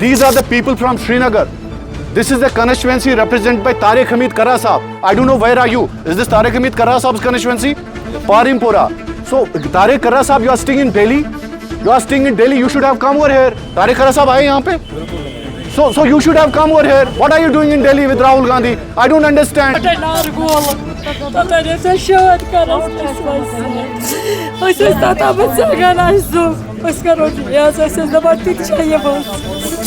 These are the people from Srinagar. This is the constituency represented by Tariq Hamid Kara Saab. I don't know where are you. Is this Tariq Hamid Kara Saab's constituency? Parimpura. So Tariq Kara Saab, you are staying in Delhi. You are staying in Delhi. You should have come over here. Tariq Kara Saab aaye yahan pe. So you should have come over here. What are you doing in Delhi with Rahul Gandhi? I don't understand.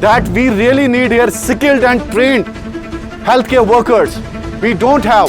that we really need here skilled and trained healthcare workers. We don't have.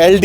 LD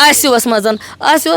ICU's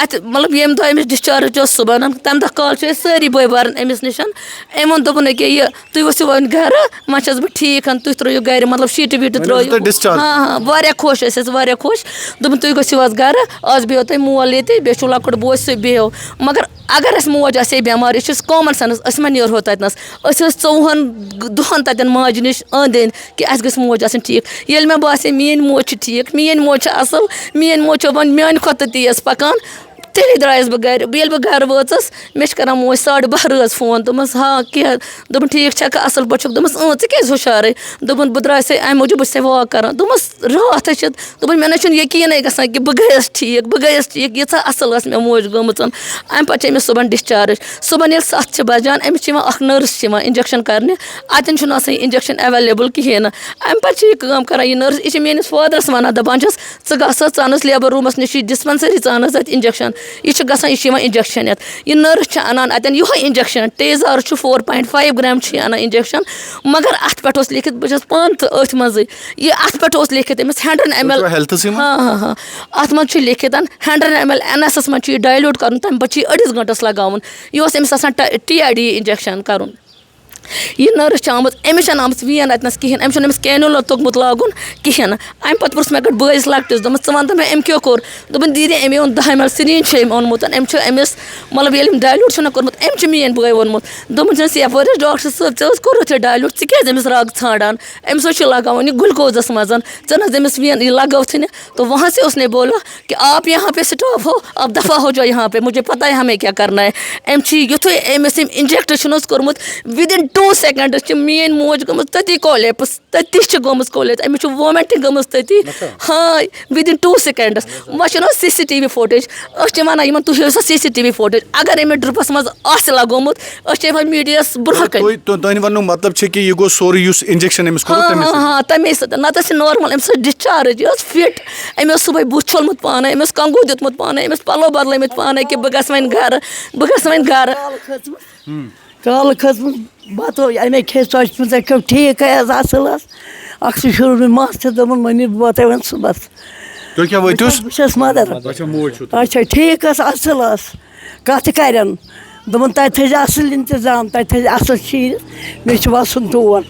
ات مطلب M دۄہ أمِس discharge اوس صُبحن تَمہِ دۄہ کالہٕ چھِ أسۍ سٲری بٲے بارٕنۍ أمِس نِش أمۍ ووٚن دوٚپُن أکیٛاہ یہِ تُہۍ ؤسِو وۄنۍ گرٕ وۄنۍ چھَس بہٕ ٹھیٖک تُہۍ ترٛٲیِو گرِ مطلب شیٖٹہٕ ویٖٹہٕ ترٛٲیِو واریاہ خۄش ٲسۍ أسۍ واریاہ خۄش دوٚپُن تُہۍ گٔژھِو حظ گرٕ آز بِہِو تۄہہِ مول ییٚتہِ بیٚیہِ چھُو لۄکُٹ بوے سُہ بِہِو مگر اگر اَسہِ موج آسہِ ہے بٮ۪مار یہِ چھُ کامَن سٮ۪نٕس أسۍ ما نیرہو تَتِنَس أسۍ ٲسۍ 24 دۄہَن تَتٮ۪ن ماجہِ نِش أنٛدۍ أنٛدۍ کہِ اَسہِ گٔژھ موج آسٕنۍ ٹھیٖک ییٚلہِ مےٚ باسے میٛٲنۍ موج چھِ ٹھیٖک میٛٲنۍ موج چھِ اَصٕل میٛٲنۍ موج چھِ وۄنۍ میٛانہِ کھۄتہٕ تہِ تیز پَکان تیٚلی درٛایَس بہٕ گرِ ییٚلہِ بہٕ گرٕ وٲژٕس مےٚ چھِ کران موج 12:30 رٲژ فون دوٚپمَس ہاں کیٛاہ دوٚپُن ٹھیٖک چھَکھا اَصٕل پٲٹھۍ چھُکھ دوٚپمَس ژٕ کیٛازِ ہُشارَے دوٚپُن بہٕ درٛایسَے اَمہِ موٗجوٗب بہٕ چھَسَے واک کران دوٚپمَس راتھ ۂچھِتھ دوٚپُن مےٚ نہ چھُنہٕ یقیٖنٕے گژھان کہِ بہٕ گٔیَس ٹھیٖک ییٖژاہ اَصٕل ٲس مےٚ موج گٔمٕژ اَمہِ پَتہٕ چھِ أمِس صُبحن ڈِسچارٕج صُبحن ییٚلہِ 7 چھِ بَجان أمِس چھِ یِوان اَکھ نٔرٕس چھِ یِوان اِنجَکشَن کَرنہِ اَتٮ۪ن چھُنہٕ آسان یہِ اِنجَکشَن اٮ۪ویلیبٕل کِہیٖنۍ نہٕ اَمہِ پَتہٕ چھِ یہِ کٲم کَران یہِ نٔرٕس یہِ چھِ میٛٲنِس فادرَس وَنان دَپان چھَس ژٕ گژھ حظ ژٕ اَنَس لیبَر روٗمَس نِش یہِ ڈِسپَنسٔری ژٕ اَنَس اَتہِ اِنجَکشَن یہِ چھِ گژھان یہِ چھِ یِوان اِنجَکشَن یَتھ یہِ نٔرٕس چھِ اَنان اَتٮ۪ن یِہوٚے اِنجَکشَن ٹیزار چھُ 4.5 گرٛام چھِ یہِ اَنان اِنجَکشَن مگر اَتھ پٮ۪ٹھ اوس لیکھِتھ بہٕ چھَس پانہٕ تہٕ أتھۍ منٛزٕے یہِ اَتھ پٮ۪ٹھ اوس لیکھِتھ أمِس 100 ml ہاں اَتھ منٛز چھُ لیکھِتھ 100 ml NS منٛز چھُ یہِ ڈایلیوٗٹ کَرُن تَمہِ پَتہٕ چھُ یہِ 2.5 گٲنٛٹَس لگاوُن یہِ اوس أمِس آسان TID اِنجَکشَن کَرُن یہِ نٔرٕس چھِ آمٕژ أمِس چھَنہٕ آمٕژ وین اَتِنَس کِہیٖنۍ أمِس چھُنہٕ أمِس کینولا توٚگمُت لاگُن کِہیٖنۍ نہٕ اَمہِ پَتہٕ پوٚرُس مےٚ گۄڈٕ بٲیِس لۄکٹِس دوٚپمَس ژٕ وَن تہٕ مےٚ أمۍ کیٛاہ کوٚر دوٚپُن دیٖدی أمۍ اوٚن 10 ml سِریٖنج چھِ أمۍ اوٚنمُت أمۍ چھُ أمِس مطلب ییٚلہِ أمۍ ڈایلیوٗٹ چھُنہ کوٚرمُت أمۍ چھُ میٛٲنۍ بٲے ووٚنمُت دوٚپُن چھَس یَپٲرۍ حظ ڈاکٹر صٲب ژےٚ حظ کوٚرُتھ یہِ ڈایلیوٗٹ ژٕ کیٛازِ أمِس رَگ ژھانٛڈان أمِس حظ چھُ لگاوُن یہِ گُلکوزَس منٛز ژٕ نہٕ حظ أمِس وین یہِ لگٲوتھٕے نہٕ تو وہاں سے اس نے بولا کہ آپ یہاں پہ سٹاپ ہو آپ دفعہ ہو جاؤ یہاں پہ مجھے پتہ ہے ہمیں کیا کرنا ہے أمۍ چھِ یُتھُے أمِس أمۍ اِنجَکٹ چھُنہٕ حظ کوٚرمُت within 2 seconds چھِ میٛٲنۍ موج گٔمٕژ تٔتی کولیپٕس تٔتی چھِ گٔمٕژ کولیپٕس أمِس چھُ وومٮ۪نٛٹِنٛگ گٔمٕژ تٔتی ہاں within 2 seconds وۄنۍ چھُنہٕ حظ CCTV فوٹیج أسۍ چھِ وَنان یِمن تُہۍ ہٲیِو سا CCTV فوٹیج اگر أمِس ڈرٛپَس منٛز آسہِ لگومُت أسۍ چھِ یِوان میٖڈیاہَس برونٛہہ کَنۍ ہاں تَمے سۭتۍ نَتہٕ ٲس یہِ نارمَل أمِس ٲس ڈِسچارٕج یہِ ٲس فِٹ أمۍ اوس صُبحٲے بُتھ چھوٚلمُت پانَے أمۍ اوس کنٛگوٗ دیُتمُت پانَے أمِس پَلو بَدلٲومٕتۍ پانَے کہِ بہٕ گژھٕ وۄنۍ گرٕ کالہٕ کھٔژمٕژ بَتہٕ اَمے کھے ژۄچہِ پٕنٛژٕ ٹھیٖک حظ اَصٕل ٲس اَکھ سُہ شُر مےٚ مَس تہِ دوٚپُن مٔمی بہٕ واتَے وۄنۍ صُبحس بہٕ چھَس مَدر اچھا ٹھیٖک ٲس اَصٕل ٲس کَتھ کَرٮ۪ن دوٚپُن تَتہِ تھٲیزِ اَصٕل اِنتِظام تَتہِ تھٲیزِ اَصٕل شیٖرِتھ مےٚ چھُ وَسُن تور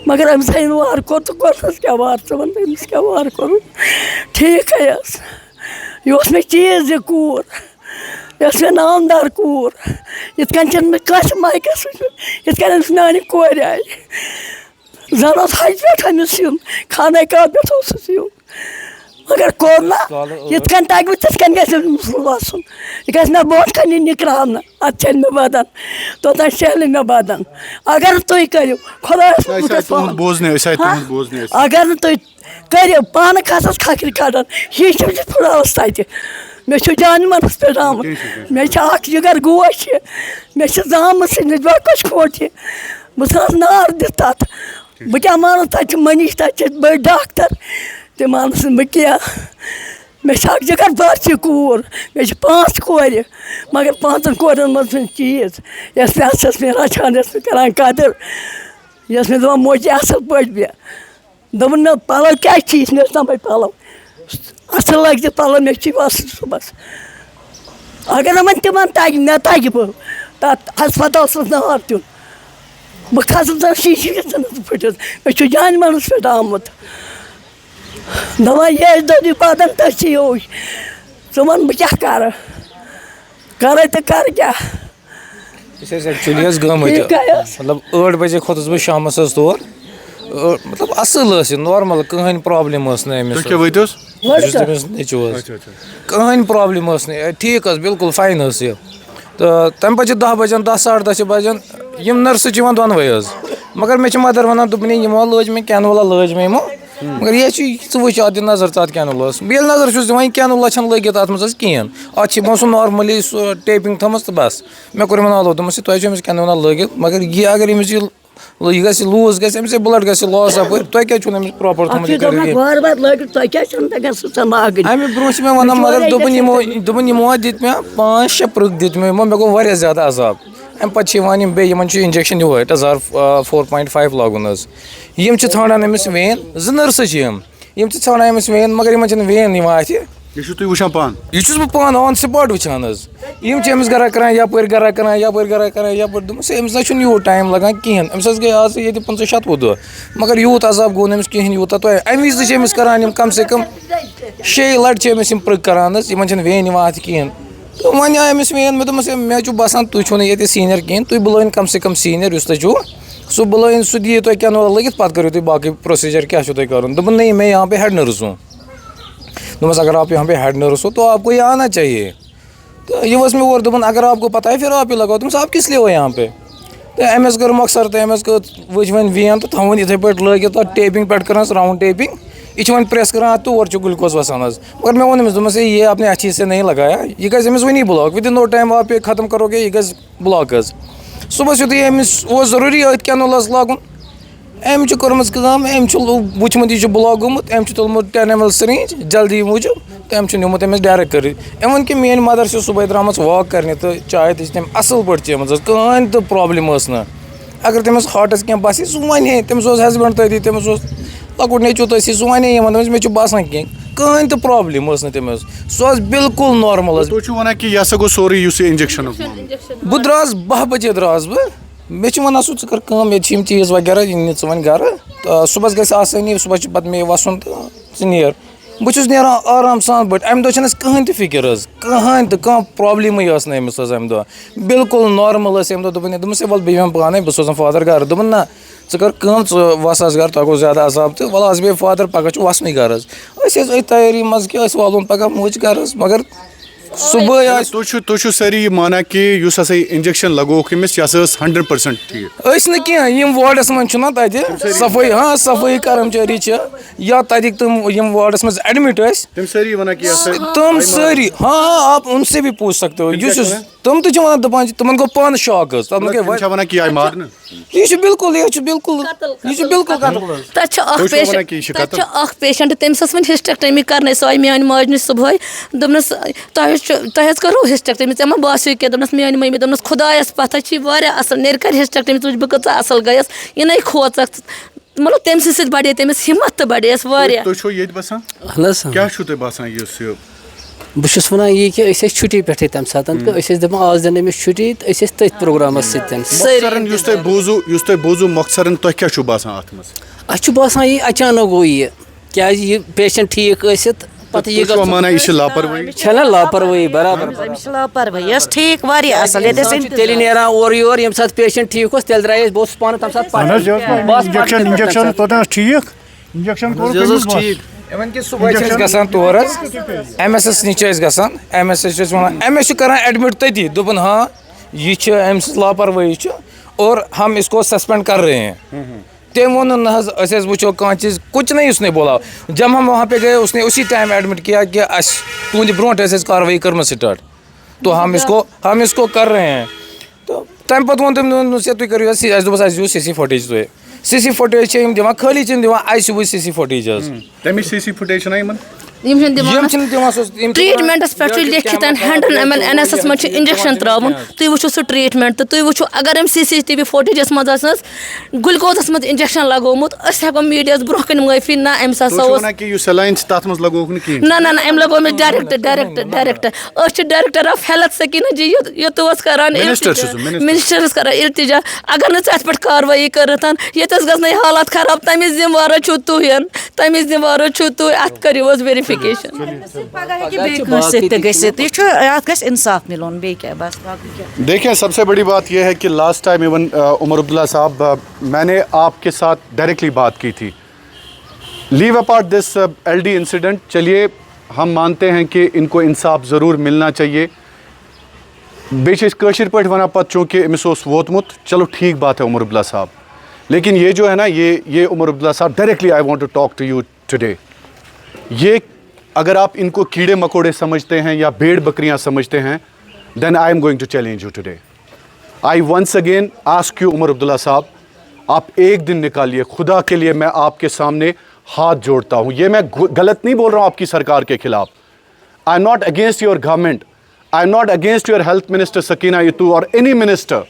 مگر أمِس ہَے نہٕ وارٕ کوٚر تہٕ کوٚرنَس کیٛاہ وارٕ ژٕ وَن أمِس کیٛاہ وارٕ کوٚرُن ٹھیٖکھٕے ٲس یہِ اوس مےٚ چیٖز یہِ کوٗر یہِ ٲس مےٚ نامدار کوٗر یِتھ کٔنۍ چھِنہٕ مےٚ کٲنٛسہِ مایکَس وٕچھمُت یِتھ کٔنۍ أمِس میٛانہِ کورِ آیہِ زَن اوس حَجہِ پٮ۪ٹھ أمِس یُن خانہ کعبہ پٮ۪ٹھ اوسُس یُن مگر کوٚر نہٕ یِتھ کٔنۍ تَگہِ بہٕ تِتھ کٔنۍ گژھِ أمِس وَسُن یہِ گژھِ مےٚ برونٛٹھ کَنہِ یہِ نِکراونہٕ اَدٕ چھَلہِ مےٚ بدن توٚتام شیہلہِ مےٚ بدن اگر نہٕ تُہۍ کٔرِو خۄدایَس اگر نہٕ تُہۍ کٔرِو پانہٕ کھسَس کھکھرِ کھَڑان یہِ چھُ پھٕٹراوَس تَتہِ مےٚ چھُ جانِمَنَس پٮ۪ٹھ آمُت مےٚ چھِ اَکھ جِگر گوش یہِ مےٚ چھِ زامٕژ یہِ بۄکٕچ کھوٚٹ یہِ بہٕ ژھٕنَس نار دِتھ تَتھ بہٕ کیٛاہ مانَس تَتہِ چھِ مٔنیٖش تَتہِ چھِ بٔڑۍ ڈاکٹر تہِ مانَس نہٕ بہٕ کینٛہہ مےٚ چھِ اَکھ جِگر بَرچہِ کوٗر مےٚ چھِ 5 کورِ مگر 5 کورٮ۪ن منٛز چھُنہٕ چیٖز یۄس مےٚ چھَس مےٚ رَچھان یۄس مےٚ کَران قدٕر یۄس مےٚ دَپان موجی اَصٕل پٲٹھۍ بیٚہہ دوٚپُن نہ پَلو کیٛازِ چھِیِتھ مےٚ ٲسۍ تَمے پَلو اَصٕل لٲگۍ پَلو مےٚ چھِ وَسُن صُبحس اگر نہٕ وۄنۍ تِمن تَگہِ مےٚ تَگہِ بہٕ تَتھ ہَسپَتالَس منٛز نار دیُن بہٕ کھسہٕ زَن شیٖشہِ گژھن پھٕٹِتھ مےٚ چھُ جانِمَنَس پٮ۪ٹھ آمُت دَپان یے دوٚدی بدن تٔژھی ہیوٗ ژٕ وَن بہٕ کیٛاہ کَرٕ کَرَے تہٕ کَرٕ کیٛاہ أسۍ ٲسۍ ایٚکچُؤلی حظ گٔمٕتۍ مطلب 8 بَجے کھوٚتُس بہٕ شامَس حظ تور مطلب اَصٕل ٲس یہِ نارمَل کٕہٕنۍ پرٛابلِم ٲس نہٕ أمِس بہٕ چھُس تٔمِس نیٚچوٗ حظ کٕہٕنۍ پرٛابلِم ٲس نہٕ ٹھیٖک ٲس بِلکُل فاین ٲس یہِ تہٕ تَمہِ پَتہٕ چھِ 10 بَجان 10 ساڑٕ 10 چھِ بَجان یِم نٔرسہٕ چھِ یِوان دۄنوَے حظ مگر مےٚ چھِ مَدر وَنان دوٚپُن یِمو لٲج مےٚ کینولا لٲج مےٚ یِمو مگر یہِ چھُ ژٕ وٕچھ اَتھ دِ نظر ژٕ اَتھ کینولاہَس بہٕ ییٚلہِ نظر چھُس دِوان یہِ کینولا چھَنہٕ لٲگِتھ اَتھ منٛز حظ کِہیٖنۍ اَتھ چھِ یِمو سُہ نارمٔلی سُہ ٹیپِنٛگ تھٲومٕژ تہٕ بَس مےٚ کوٚر یِمَن آلو دوٚپمَس تۄہہِ چھُو أمِس کینولا لٲگِتھ مگر یہِ اگر أمِس یہِ گژھِ لوٗز گژھِ أمِس بٕلَڈ گژھِ لاس اَپٲرۍ تۄہہِ کیٛازِ چھُو نہٕ أمِس پرٛاپَر تھوٚمُت اَمہِ برونٛہہ چھِ مےٚ وَنان مگر دوٚپُن یِمو دِتۍ مےٚ 5-6 پرٛک دِتۍ مےٚ یِمو مےٚ گوٚو واریاہ زیادٕ عذاب اَمہِ پَتہٕ چھِ یِوان یِم بیٚیہِ یِمَن چھُ اِنجَکشَن یِہوٚے ٹَزار 4.5 لاگُن حظ یِم چھِ ژھانٛڈان أمِس وین 2 نٔرسہٕ چھِ یِم چھِ ژھانٛڈان أمِس وین مگر یِمَن چھِنہٕ وین یِوان اَتھِ یہ چھو تُہۍ وٕچھان پانہٕ یہ چھُس بہٕ پانہٕ آن سپاٹ وٕچھان حظ یِم چھِ أمِس گرا کران یپٲرۍ گرا کران یپٲرۍ گرا کران یپٲرۍ دوٚپمَس أمِس نہ چھُنہٕ یوٗت ٹایم لگان کِہیٖنۍ أمِس حظ گٔے آز ییٚتہِ 50-60 دۄہ مگر یوٗت عذاب گوٚو نہٕ أمِس کِہیٖنۍ یوٗتاہ تۄہہِ اَمہِ وِزِ تہِ چھِ أمِس کران یِم کم سے کم 6 لٹہِ چھِ أمِس یِم پرٕٛک کران حظ یِمن چھَنہٕ وین یِوان اَتھِ کِہیٖنۍ تہٕ وۄنۍ آے أمِس وین مےٚ دوٚپمَس مےٚ چھُ باسان تُہۍ چھُو نہٕ ییٚتہِ سیٖنیر کِہیٖنۍ تُہۍ بُلٲیِن کم سے کم سیٖنیر یُس تۄہہِ چھُو سُہ بُلٲیِن سُہ دِیِو تۄہہِ کینولا لٲگِتھ پَتہٕ کٔرِو تُہۍ باقٕے پروسیٖجر کیٛاہ چھُو تۄہہِ کَرُن دوٚپُن نہیں میں یہاں پہ ہیڈ نٔرٕس ہوں دوٚپمَس اگر آپ یہاں پہ ہیڈ نٔرٕس ہو تو آپ کو یہ آنا چاہیے تو یہ ؤژھ مےٚ اورٕ دوٚپُن اگر آپ کو پتہ ہے پھر آپ ہی لگاو دوٚپمَس آپ کِس لیے ہو یہاں پہ تہٕ أمۍ حظ کٔر مۄخصر تہٕ أمۍ حظ وٕچھ وۄنۍ وین تہٕ تھاوُن یِتھَے پٲٹھۍ لٲگِتھ تَتھ ٹیپِنٛگ پٮ۪ٹھ کٔرہَس راوُنٛڈ ٹیپِنٛگ یہ چھِ وۄنۍ پرٛیس کران تور چھُ گلوکوز وَسان حظ مگر مےٚ ووٚن أمِس دوٚپمَس یہ آپ نے اچھی سے نہیں لگایا یہ گژھِ أمِس وٕنی بُلاک وِدِن نو ٹایم آپ یہ ختم کرو گے یہ گژھِ بُلاک حظ صُبحس یُتھُے أمِس اوس ضروٗری أتھۍ کینولاہَس لاگُن أمۍ چھُ کٔرمٕژ کٲم أمۍ چھُ وٕچھمُت یہِ چھُ بُلاک گوٚمُت أمۍ چھُ تُلمُت 10 ml سِرینٛج جلدی موٗجوٗب تہٕ أمۍ چھُ نیوٗمُت أمِس ڈایریکٹ کٔرِتھ اِوٕن کہِ میٛٲنۍ مَدر چھِ صُبحٲے درٛامٕژ واک کَرنہِ تہٕ چاے تہِ چھِ تٔمۍ اَصٕل پٲٹھۍ چیٚمٕژ حظ کٕہٕنۍ تہِ پرٛابلِم ٲس نہٕ اگر تٔمِس ہاٹَس کینٛہہ باسہِ سُہ وَنہِ ہے تٔمِس اوس ہسبنٛڈ تٔتی تٔمِس اوس لۄکُٹ نیٚچوٗ تٔتھی سُہ وَنے یِمن دوٚپمَس مےٚ چھُ باسان کینٛہہ کٕہٕنۍ تہِ پرٛابلِم ٲس نہٕ تٔمِس سُہ ٲس بِلکُل نارمل حظ تُہۍ چھِو وَنان کہِ یہِ ہسا گوٚو سورُے یُس یہِ اِنجَکشَنُک بہٕ درٛاس 10 بجے درٛاس بہٕ مےٚ چھِ وَنان سُہ ژٕ کر کٲم ییٚتہِ چھِ یِم چیٖز وغیرہ یہِ نہِ ژٕ وۄنۍ گرٕ تہٕ صُبحس گژھِ آسٲنی صُبحس چھُ پَتہٕ مے وَسُن تہٕ ژٕ نیر بہٕ چھُس نیران آرام سان پٲٹھۍ اَمہِ دۄہ چھَنہٕ اَسہِ کٕہٕنۍ تہِ فِکِر حظ کٕہٕنۍ تہِ کانٛہہ پرٛابلِمٕے ٲس نہٕ أمِس حظ اَمہِ دۄہ بِلکُل نارمل ٲسۍ اَمہِ دۄہ دوٚپُن ہے وَلہٕ بہٕ بیٚہمہٕ پانَے بہٕ سوزَن فادر گرٕ دوٚپُن نہ ژٕ کر کٲم ژٕ وَس حظ گرٕ تۄہہِ گوٚو زیادٕ عذاب تہٕ وَلہٕ حظ بیٚہہِ فادر پگاہ چھُ وَسنُے گرٕ حظ أسۍ ٲسۍ أتھۍ تیٲری منٛز کہِ أسۍ والون پگاہ موج گرٕ حظ مگر صُبحٲے آسہِ تُہۍ چھِو سٲری یہِ مانان کہِ یُس ہسا یہِ اِنجَکشَن لگووُکھ أمِس یہِ ہسا ٲس 100% ٹھیٖک أسۍ نہٕ کینٛہہ یِم وارڈَس منٛز چھُنہ تَتہِ صفٲیی صفٲیی کرمچٲری چھِ یا تَتِکۍ تِم یِم وارڈَس منٛز ایڈمِٹ ٲسۍ تِم سٲری وَنان کہِ تِم سٲری آپ ان سے بھی پوٗچھ سکتے ہو یُس یُس تِم تہِ چھِ وَنان دَپان تِمن گوٚو پانہٕ شاک حظ تَتھ منٛز گٔے وَنان کہِ یہِ آیہِ مارنہٕ یہِ چھُ بِلکُل یہِ چھُ بِلکُل تَتہِ چھُ اکھ پیشنٹ تٔمِس ٲس وۄنۍ ہسٹیکٹمی کرنے سۄ آیہِ میانہِ ماجہِ نِش صبحٲے دوٚپنَس تۄہہِ حظ کٔرٕو ہسٹیکٹمی ژےٚ ما باسیو کینٛہہ دوٚپنَس میٲنۍ مٔمی دوٚپنَس خۄدایَس پَتھ چھِ واریاہ اَصٕل نیرِ کَرِ ہسٹیکٹمی ژٕ وٕچھ بہٕ کۭژاہ اَصٕل گٔیَس یِنَے کھوژَکھ مطلب تٔمۍ سٕنٛدِ سۭتۍ بَڑے تٔمِس ہِمت تہٕ بَڑییَس واریاہ تُہۍ چھِو ییٚتہِ باسان اہن حظ کیٛاہ چھُو تۄہہِ باسان یُس یہِ بہٕ چھُس وَنان یی کہِ أسۍ ٲسۍ چھُٹی پٮ۪ٹھٕے تَمہِ ساتہٕ تہٕ أسۍ ٲسۍ دَپان آز دِنہٕ أمِس چھُٹی تہٕ أسۍ ٲسۍ تٔتھۍ پروگرامَس سۭتۍ یُس تۄہہِ بوٗزوٗ مۄخصرن تۄہہِ کیٛاہ چھُو باسان اَتھ منٛز اَسہِ چھُ باسان یہِ اچانک گوٚو یہِ کیٛازِ یہِ پیشنٹ ٹھیٖک ٲسِتھ پَتہٕ یہِ مانان یہِ چھِ لاپروٲہی چھےٚ نہ لاپروٲہی برابر لاپروٲہی ٲس ٹھیٖک واریاہ اَصٕل ییٚتہِ ٲسۍ تیٚلہِ نیران اورٕ یورٕ ییٚمہِ ساتہٕ پیشنٹ ٹھیٖک اوس تیٚلہِ درٛایے أسۍ بہٕ اوسُس پانہٕ تَمہِ ساتہٕ اِوٕن کہِ صُبحٲے چھِ أسۍ گژھان تور حظ ایم ایس ایس نِش چھِ أسۍ گژھان ایم ایس ایس چھِ أسۍ وَنان ایم ایس چھُ کران ایڈمِٹ تٔتی دوٚپُن ہاں یہِ چھِ أمۍ سٕنٛز لاپروٲہی چھُ اور ہم اس کو سسپینڈ کر رہے ہیں تٔمۍ ووٚنُن نہ حظ أسۍ حظ وٕچھو کانٛہہ چیٖز کُچھ نہیں اس نے بولا جب ہم وہاں پہ گئے اس نے اسی ٹائم ایڈمٹ کیا کہ اَسہِ تُہنٛدِ برونٛٹھ ٲسۍ اَسہِ کاروٲیی کٔرمٕژ سٹاٹ تو ہم اس کو کر رہے ہیں تہٕ تَمہِ پَتہٕ ووٚن تٔمۍ دوٚپنَس ہے تُہۍ کٔرِو حظ اَسہِ دوٚپُس اَسہِ دِیِو سی سی فوٹیج تُہۍ سی سی فوٹیج چھِ یِم دِوان خٲلی چھِ یِم دِوان آی سی وٕچ سی سی فوٹیج حظ تَمِچ سی سی فوٹیج چھِنہ یِمن یِم چھِنہٕ دِوان ٹرٛیٖٹمٮ۪نٛٹَس پٮ۪ٹھ چھُ لیکھِتھ 100 ml NS منٛز چھُ اِنجَکشَن ترٛاوُن تُہۍ وٕچھِو سُہ ٹرٛیٖٹمٮ۪نٛٹ تہٕ تُہۍ وٕچھِو اگر أمۍ CCTV فوٹیجَس منٛز آسہِ حظ گُلکوزَس منٛز اِنجَکشَن لگومُت أسۍ ہٮ۪کو میٖڈیاہَس برونٛہہ کَنہِ معٲفی نہ أمِس ہسا اوس نہ نہ نہ أمۍ لگوو أمِس ڈایریکٹ أسۍ چھِ ڈایریکٹر آف ہیلتھ سکیٖنا جی یوٚت اوس کران مِنِسٹَرَس کران اِلتِجا اگر نہٕ ژٕ اَتھ پٮ۪ٹھ کاروٲیی کٔرِتھ ییٚتہِ حظ گژھنَے حالات خراب تَمِچ ذِمہٕ وار چھُو تُہۍ اَتھ کٔرِو حظ ویرِفِکیشن دیکھیں سب سے بڑی بات یہ ہے کہ لاسٹ ٹائم ایون عمر عبداللہ صاحب میں نے آپ کے ساتھ ڈائریکٹلی بات کی تھی لیو اپارٹ دس LD انسیڈنٹ چلیے ہم مانتے ہیں کہ ان کو انصاف ضرور ملنا چاہیے بیچ کٲشِر پٲٹھۍ وَنان پَتہٕ چوٗنٛکہِ أمِس اوس ووتمُت چلو ٹھیٖک بات ہے عمر عبداللہ صاحب لیکن یہ جو ہے نا یہ عمر عبداللہ صاحب directly I want to talk to you today یہ اگر آپ ان کو کیڑے مکوڑے سمجھتے ہیں یا بھیڑ بکریاں سمجھتے ہیں then I am going to challenge you today I once again ask you Omar Abdullah Sahab آپ ایک دن نکالیے خدا کے لیے میں آپ کے سامنے ہاتھ جوڑتا ہوں یہ میں غلط نہیں بول رہا ہوں آپ کی سرکار کے خلاف I am not against your government I am not against your health minister Sakina Itoo اور اینی منسٹر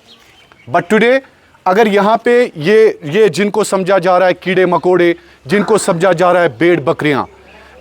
بٹ ٹوڈے اگر یہاں پہ یہ جن کو سمجھا جا رہا ہے کیڑے مکوڑے جن کو سمجھا جا رہا ہے بھیڑ بکریاں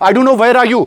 I don't know where are you,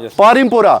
Yes. Parimpura.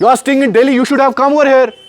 you are staying in Delhi, you should have come over here।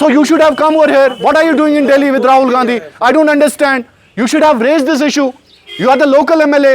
So you should have come over here। What are you doing in Delhi with Rahul Gandhi? I don't understand। You should have raised this issue। You are the local MLA।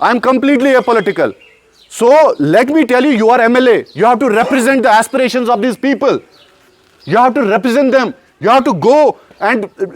I am completely apolitical। So let me tell you, you are MLA। You have to represent the aspirations of these people। You have to represent them। You have to go and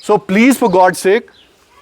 So please, for God's sake,